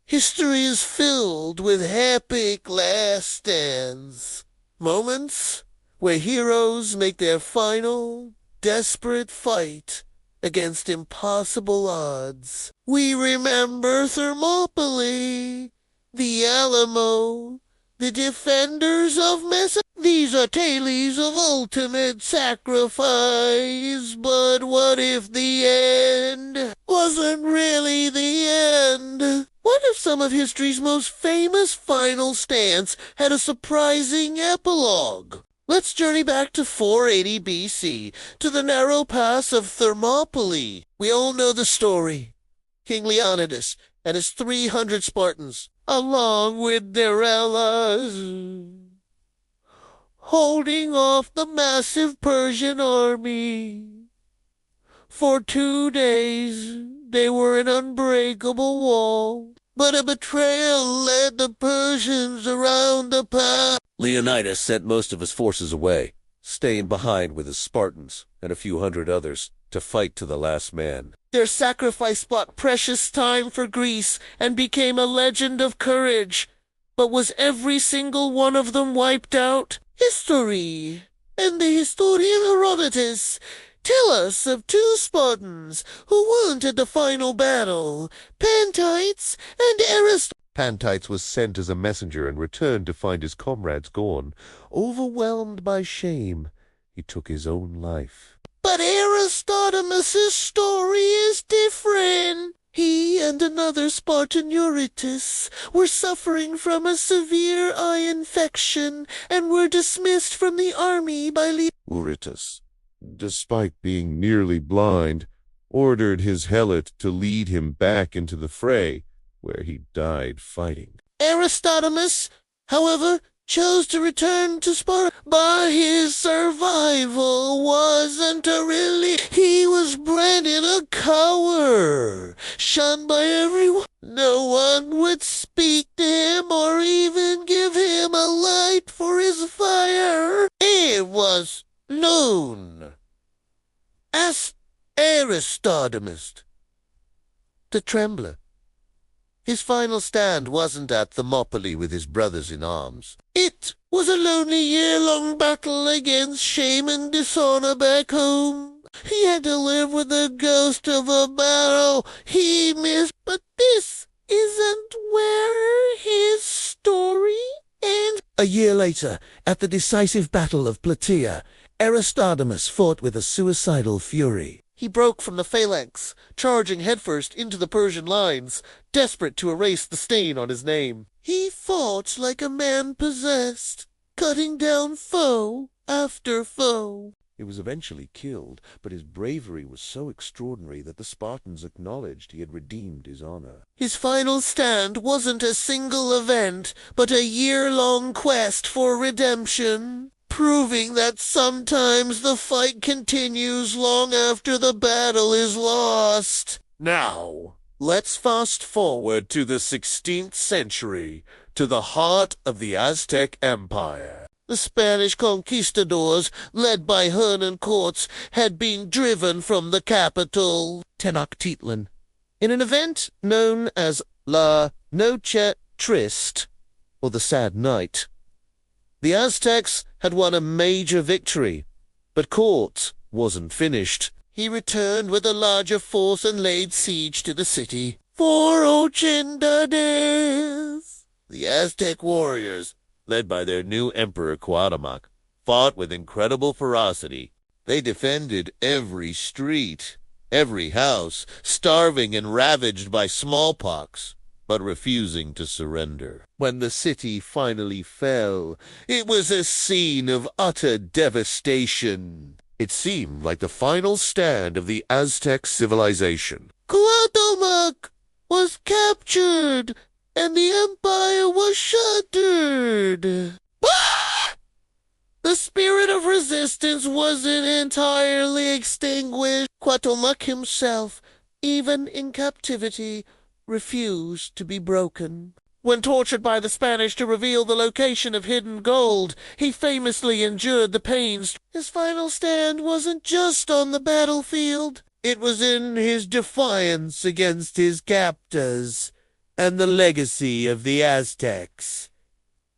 History is filled with epic last stands, moments where heroes make their final, desperate fight against impossible odds. We remember Thermopylae, the Alamo, the defenders of Mesa. These are tales of ultimate sacrifice, but what if the end wasn't really the end? What if some of history's most famous final stands had a surprising epilogue? Let's journey back to 480 BC, to the narrow pass of Thermopylae. We all know the story. King Leonidas and his 300 Spartans, along with their allies, holding off the massive Persian army. For 2 days, they were an unbreakable wall, but a betrayal led the Persians around the pass. Leonidas sent most of his forces away, staying behind with his Spartans and a few hundred others to fight to the last man. Their sacrifice bought precious time for Greece and became a legend of courage. But was every single one of them wiped out? History, and the historian Herodotus, tell us of 2 Spartans who weren't at the final battle, Pantites and Aristarchus. Pantites was sent as a messenger and returned to find his comrades gone. Overwhelmed by shame, he took his own life. But Aristodemus' story is different. He and another Spartan, Eurytus, were suffering from a severe eye infection and were dismissed from the army by Eurytus, despite being nearly blind, ordered his helot to lead him back into the fray, where he died fighting. Aristodemus, however, chose to return to Sparta, but his survival wasn't a relief. He was branded a coward, shunned by everyone. No one would speak to him or even give him a light for his fire. It was known as Aristodemus, the Trembler. His final stand wasn't at Thermopylae with his brothers in arms. It was a lonely year-long battle against shame and dishonor back home. He had to live with the ghost of a battle he missed. But this isn't where his story ends. A year later, at the decisive Battle of Plataea, Aristodemus fought with a suicidal fury. He broke from the phalanx, charging headfirst into the Persian lines, desperate to erase the stain on his name. He fought like a man possessed, cutting down foe after foe. He was eventually killed, but his bravery was so extraordinary that the Spartans acknowledged he had redeemed his honor. His final stand wasn't a single event, but a year-long quest for redemption, proving that sometimes the fight continues long after the battle is lost. Now, let's fast forward to the 16th century, to the heart of the Aztec Empire. The Spanish conquistadors, led by Hernan Cortes, had been driven from the capital, Tenochtitlan, in an event known as La Noche Triste, or the Sad Night. The Aztecs had won a major victory, but Cortes wasn't finished. He returned with a larger force and laid siege to the city. For 80 days, the Aztec warriors, led by their new emperor Cuauhtémoc, fought with incredible ferocity. They defended every street, every house, starving and ravaged by smallpox, but refusing to surrender. When the city finally fell, it was a scene of utter devastation. It seemed like the final stand of the Aztec civilization. Cuauhtémoc was captured, and the empire was shattered. The spirit of resistance wasn't entirely extinguished. Cuauhtémoc himself, even in captivity, refused to be broken. When tortured by the Spanish to reveal the location of hidden gold, he famously endured the pains. His final stand wasn't just on the battlefield. It was in his defiance against his captors. and the legacy of the Aztecs.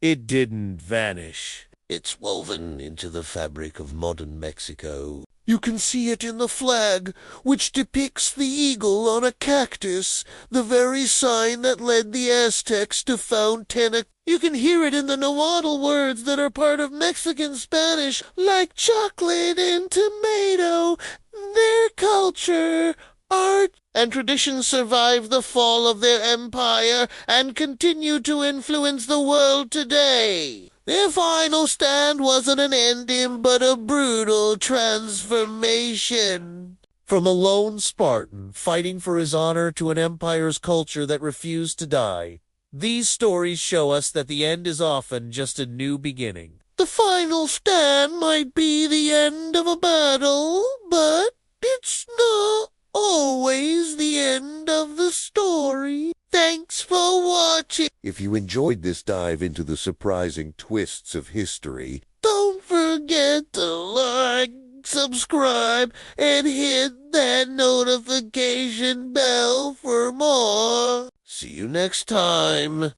It didn't vanish. It's woven into the fabric of modern Mexico. You can see it in the flag, which depicts the eagle on a cactus, the very sign that led the Aztecs to found Tenochtitlan. You can hear it in the Nahuatl words that are part of Mexican Spanish, like chocolate and tomato. Their culture, art, and tradition survived the fall of their empire and continue to influence the world today. Their final stand wasn't an ending, but a brutal transformation. From a lone Spartan fighting for his honor to an empire's culture that refused to die, these stories show us that the end is often just a new beginning. The final stand might be the end of a battle, but it's not always the end of the story. Thanks for watching. If you enjoyed this dive into the surprising twists of history, Don't forget to like, subscribe, and hit that notification bell for more. See you next time.